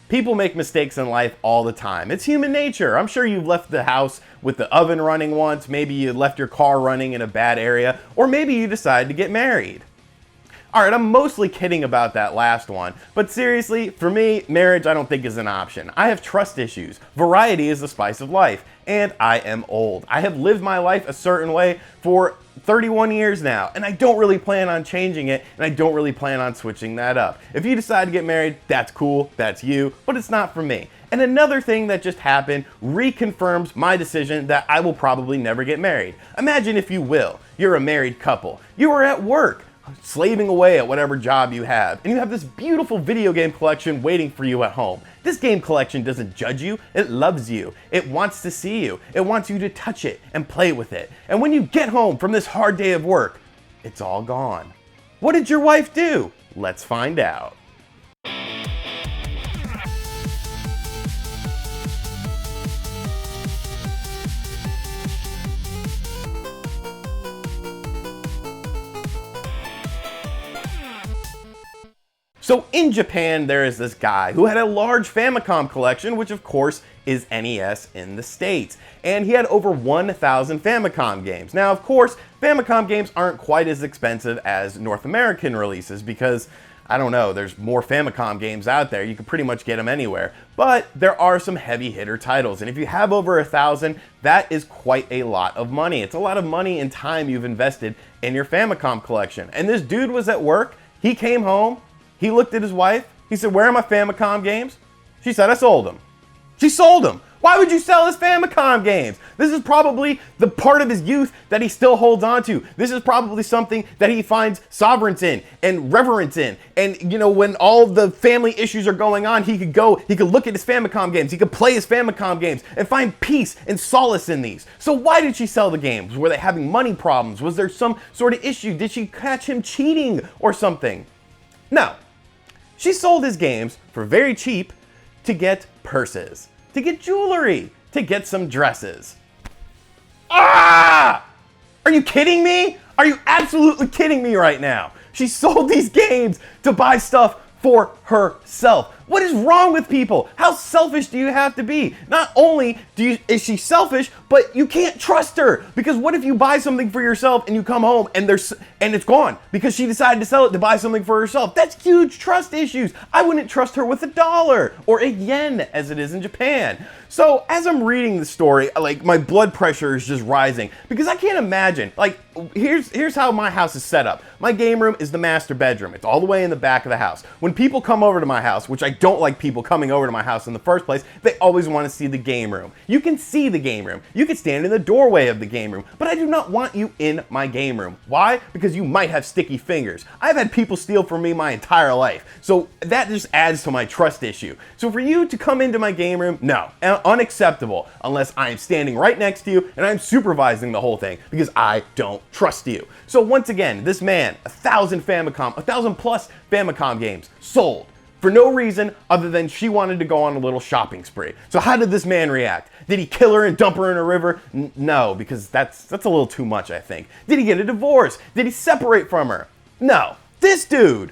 People make mistakes in life all the time. It's human nature. I'm sure you've left the house with the oven running once, maybe you left your car running in a bad area, or maybe you decided to get married. Alright, I'm mostly kidding about that last one, but seriously, for me, marriage I don't think is an option. I have trust issues. Variety is the spice of life, and I am old. I have lived my life a certain way for 31 years now, and I don't really plan on changing it, and I don't really plan on switching that up. If you decide to get married, that's cool, that's you, but it's not for me. And another thing that just happened reconfirms my decision that I will probably never get married. Imagine, if you will, you're a married couple. You are at work, slaving away at whatever job you have, and you have this beautiful video game collection waiting for you at home. This game collection doesn't judge you, it loves you. It wants to see you. It wants you to touch it and play with it. And when you get home from this hard day of work, it's all gone. What did your wife do? Let's find out. So in Japan, there is this guy who had a large Famicom collection, which of course is NES in the States. And he had over 1,000 Famicom games. Now, of course, Famicom games aren't quite as expensive as North American releases because, I don't know, there's more Famicom games out there. You can pretty much get them anywhere. But there are some heavy hitter titles. And if you have over 1,000, that is quite a lot of money. It's a lot of money and time you've invested in your Famicom collection. And this dude was at work. He came home. He looked at his wife. He said, "Where are my Famicom games?" She said, "I sold them." She sold them. Why would you sell his Famicom games? This is probably the part of his youth that he still holds on to. This is probably something that he finds sovereigns in and reverence in. And, you know, when all the family issues are going on, he could look at his Famicom games. He could play his Famicom games and find peace and solace in these. So why did she sell the games? Were they having money problems? Was there some sort of issue? Did she catch him cheating or something? No. She sold his games for very cheap to get purses, to get jewelry, to get some dresses. Ah! Are you kidding me? Are you absolutely kidding me right now? She sold these games to buy stuff for herself. What is wrong with people? How selfish do you have to be? Not only is she selfish, but you can't trust her. Because what if you buy something for yourself and you come home and it's gone because she decided to sell it to buy something for herself? That's huge trust issues. I wouldn't trust her with $1 or a yen as it is in Japan. So as I'm reading the story, like, my blood pressure is just rising because I can't imagine. Like, here's how my house is set up. My game room is the master bedroom. It's all the way in the back of the house. When people come over to my house, which I don't like people coming over to my house in the first place, they always want to see the game room. You can see the game room. You can stand in the doorway of the game room, but I do not want you in my game room. Why? Because you might have sticky fingers. I've had people steal from me my entire life, so that just adds to my trust issue. So for you to come into my game room, no, unacceptable, unless I am standing right next to you and I'm supervising the whole thing because I don't trust you. So once again, this man, 1,000 plus Famicom games sold for no reason other than she wanted to go on a little shopping spree. So how did this man react? Did he kill her and dump her in a river? No, because that's a little too much, I think. Did he get a divorce? Did he separate from her? No. This dude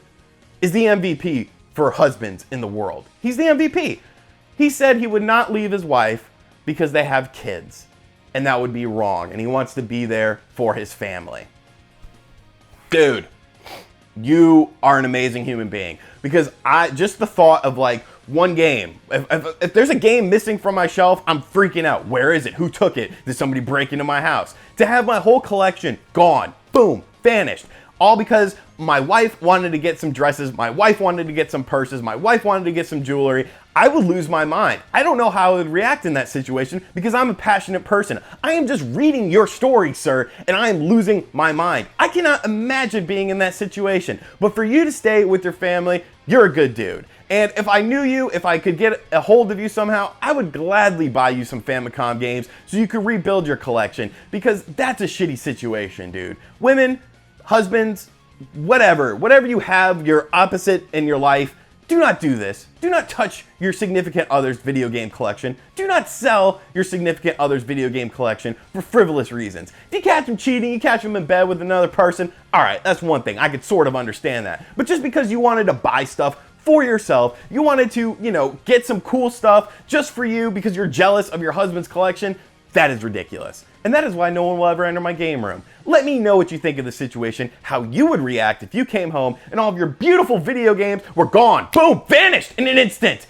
is the MVP for husbands in the world. He's the MVP. He said he would not leave his wife because they have kids, and that would be wrong, and he wants to be there for his family. Dude, you are an amazing human being, because just the thought of, like, one game, if there's a game missing from my shelf, I'm freaking out. Where is it? Who took it? Did somebody break into my house? To have my whole collection gone, boom, vanished, all because my wife wanted to get some dresses, my wife wanted to get some purses, my wife wanted to get some jewelry, I would lose my mind. I don't know how I would react in that situation because I'm a passionate person. I am just reading your story, sir, and I am losing my mind. I cannot imagine being in that situation. But for you to stay with your family, you're a good dude. And if I knew you, if I could get a hold of you somehow, I would gladly buy you some Famicom games so you could rebuild your collection, because that's a shitty situation, dude. Women, husbands, whatever you have, your opposite in your life, do not do this. Do not touch your significant other's video game collection. Do not sell your significant other's video game collection for frivolous reasons. If you catch him cheating, you catch him in bed with another person, alright, that's one thing. I could sort of understand that. But just because you wanted to buy stuff for yourself. You wanted to, you know, get some cool stuff just for you because you're jealous of your husband's collection. That is ridiculous. And that is why no one will ever enter my game room. Let me know what you think of the situation, how you would react if you came home and all of your beautiful video games were gone. Boom, vanished in an instant.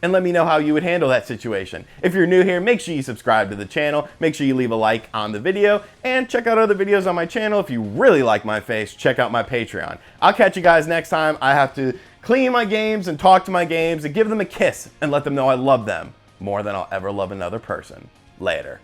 And let me know how you would handle that situation. If you're new here, make sure you subscribe to the channel, make sure you leave a like on the video, and check out other videos on my channel. If you really like my face, check out my Patreon. I'll catch you guys next time. I have to clean my games and talk to my games and give them a kiss and let them know I love them more than I'll ever love another person. Later.